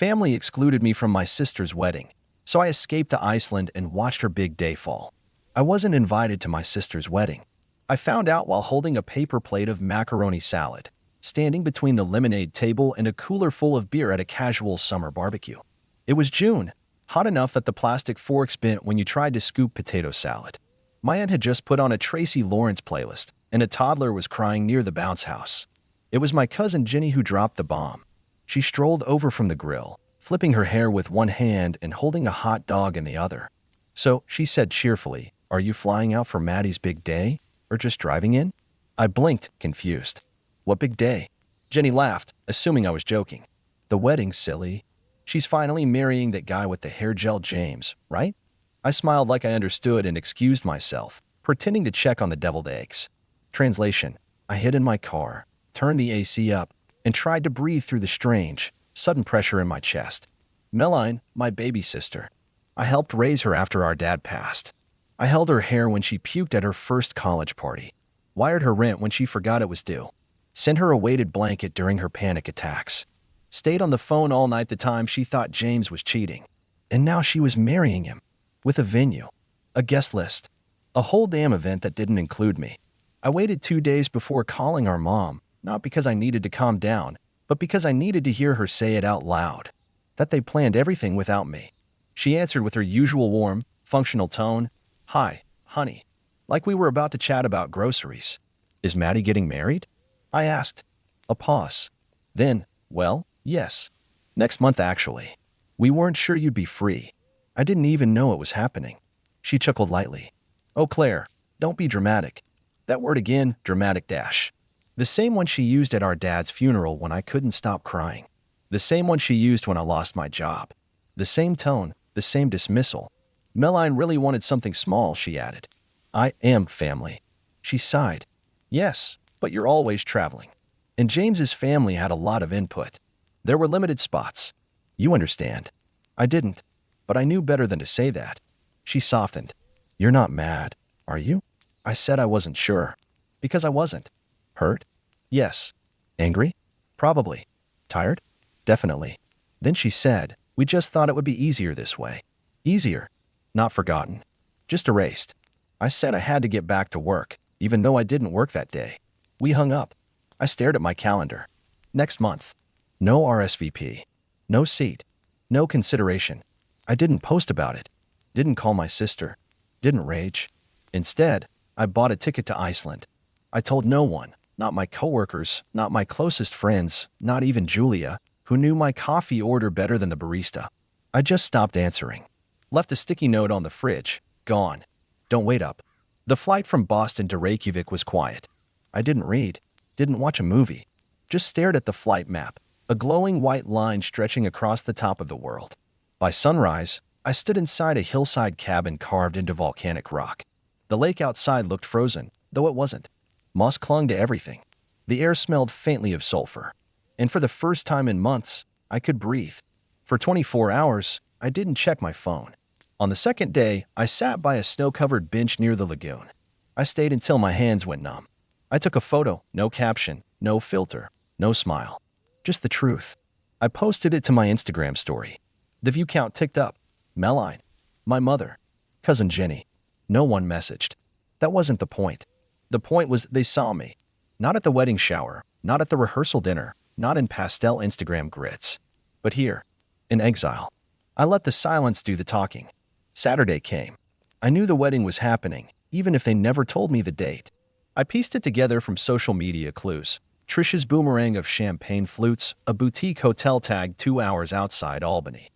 Family excluded me from my sister's wedding, so I escaped to Iceland and watched her big day fall. I wasn't invited to my sister's wedding. I found out while holding a paper plate of macaroni salad, standing between the lemonade table and a cooler full of beer at a casual summer barbecue. It was June, hot enough that the plastic forks bent when you tried to scoop potato salad. My aunt had just put on a Tracy Lawrence playlist, and a toddler was crying near the bounce house. It was my cousin Jenny who dropped the bomb. She strolled over from the grill, flipping her hair with one hand and holding a hot dog in the other. So, she said cheerfully, "Are you flying out for Maddie's big day, or just driving in?" I blinked, confused. "What big day?" Jenny laughed, assuming I was joking. "The wedding, silly. She's finally marrying that guy with the hair gel, James, right?" I smiled like I understood and excused myself, pretending to check on the deviled eggs. Translation: I hid in my car, turned the AC up, and tried to breathe through the strange, sudden pressure in my chest. Meline, my baby sister. I helped raise her after our dad passed. I held her hair when she puked at her first college party, wired her rent when she forgot it was due, sent her a weighted blanket during her panic attacks, stayed on the phone all night the time she thought James was cheating. And now she was marrying him, with a venue, a guest list, a whole damn event that didn't include me. I waited 2 days before calling our mom, not because I needed to calm down, but because I needed to hear her say it out loud, that they planned everything without me. She answered with her usual warm, functional tone, "Hi, honey," like we were about to chat about groceries. "Is Maddie getting married?" I asked. A pause. Then, "Well, yes. Next month, actually. We weren't sure you'd be free. I didn't even know it was happening." She chuckled lightly. "Oh, Claire, don't be dramatic. That word again, dramatic dash. The same one she used at our dad's funeral when I couldn't stop crying. The same one she used when I lost my job. The same tone, the same dismissal. Meline really wanted something small," she added. "I am family." She sighed. "Yes, but you're always traveling. And James's family had a lot of input. There were limited spots. You understand." I didn't, but I knew better than to say that. She softened. "You're not mad, are you?" I said I wasn't sure. Because I wasn't. Hurt? Yes. Angry? Probably. Tired? Definitely. Then she said, "We just thought it would be easier this way." Easier. Not forgotten. Just erased. I said I had to get back to work, even though I didn't work that day. We hung up. I stared at my calendar. Next month. No RSVP. No seat. No consideration. I didn't post about it. Didn't call my sister. Didn't rage. Instead, I bought a ticket to Iceland. I told no one, not my coworkers, not my closest friends, not even Julia, who knew my coffee order better than the barista. I just stopped answering. Left a sticky note on the fridge. Gone. Don't wait up. The flight from Boston to Reykjavik was quiet. I didn't read. Didn't watch a movie. Just stared at the flight map, a glowing white line stretching across the top of the world. By sunrise, I stood inside a hillside cabin carved into volcanic rock. The lake outside looked frozen, though it wasn't. Moss clung to everything. The air smelled faintly of sulfur. And for the first time in months, I could breathe. For 24 hours, I didn't check my phone. On the second day, I sat by a snow-covered bench near the lagoon. I stayed until my hands went numb. I took a photo, no caption, no filter, no smile. Just the truth. I posted it to my Instagram story. The view count ticked up. Meline. My mother. Cousin Jenny. No one messaged. That wasn't the point. The point was they saw me. Not at the wedding shower, not at the rehearsal dinner, not in pastel Instagram grits. But here, in exile. I let the silence do the talking. Saturday came. I knew the wedding was happening, even if they never told me the date. I pieced it together from social media clues. Trisha's boomerang of champagne flutes, a boutique hotel tag 2 hours outside Albany.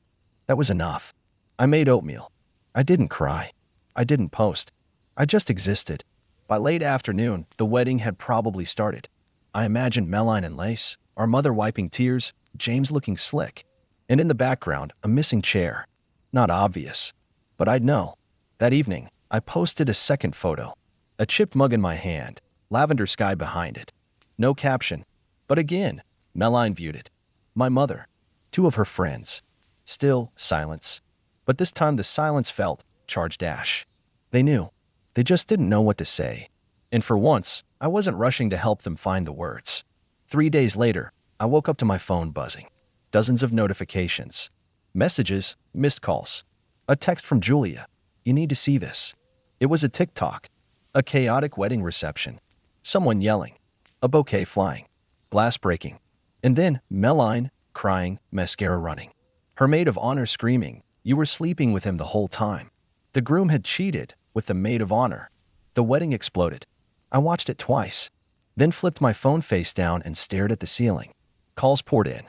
That was enough. I made oatmeal. I didn't cry. I didn't post. I just existed. By late afternoon, the wedding had probably started. I imagined Meline and Lace, our mother wiping tears, James looking slick, and in the background, a missing chair. Not obvious, but I'd know. That evening, I posted a second photo. A chipped mug in my hand, lavender sky behind it. No caption. But again, Meline viewed it. My mother. 2 of her friends. Still, silence. But this time the silence felt charged ash. They knew. They just didn't know what to say. And for once, I wasn't rushing to help them find the words. 3 days later, I woke up to my phone buzzing. Dozens of notifications. Messages, missed calls. A text from Julia. You need to see this. It was a TikTok. A chaotic wedding reception. Someone yelling. A bouquet flying. Glass breaking. And then Meline, crying, mascara running. Her maid of honor screaming, "You were sleeping with him the whole time." The groom had cheated with the maid of honor. The wedding exploded. I watched it twice, then flipped my phone face down and stared at the ceiling. Calls poured in.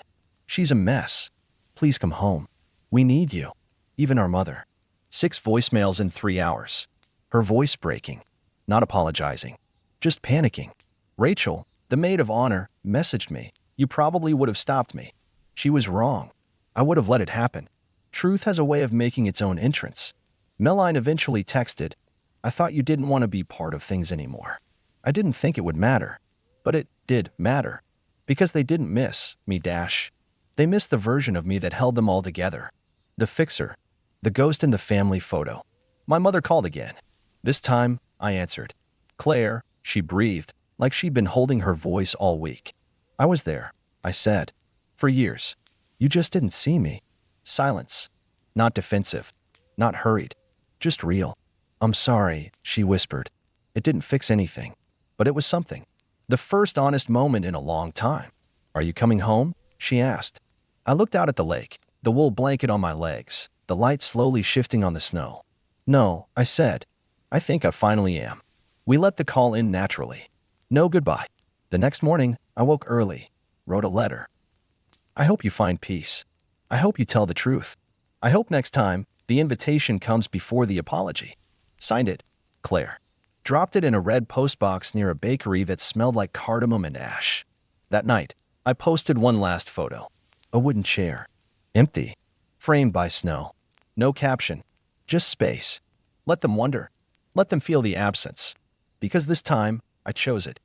"She's a mess. Please come home. We need you." Even our mother. 6 voicemails in 3 hours. Her voice breaking. Not apologizing. Just panicking. Rachel, the maid of honor, messaged me. "You probably would have stopped me." She was wrong. I would have let it happen. Truth has a way of making its own entrance. Meline eventually texted, "I thought you didn't want to be part of things anymore." I didn't think it would matter. But it did matter. Because they didn't miss me dash. They missed the version of me that held them all together. The fixer. The ghost in the family photo. My mother called again. This time, I answered. "Claire," she breathed, like she'd been holding her voice all week. "I was there," I said. "For years. You just didn't see me." Silence. Not defensive. Not hurried. Just real. "I'm sorry," she whispered. It didn't fix anything. But it was something. The first honest moment in a long time. "Are you coming home?" she asked. I looked out at the lake, the wool blanket on my legs, the light slowly shifting on the snow. "No," I said. "I think I finally am." We let the call in naturally. No goodbye. The next morning, I woke early, wrote a letter. "I hope you find peace. I hope you tell the truth. I hope next time, the invitation comes before the apology." Signed it, Claire. Dropped it in a red postbox near a bakery that smelled like cardamom and ash. That night, I posted one last photo. A wooden chair. Empty. Framed by snow. No caption. Just space. Let them wonder. Let them feel the absence. Because this time, I chose it.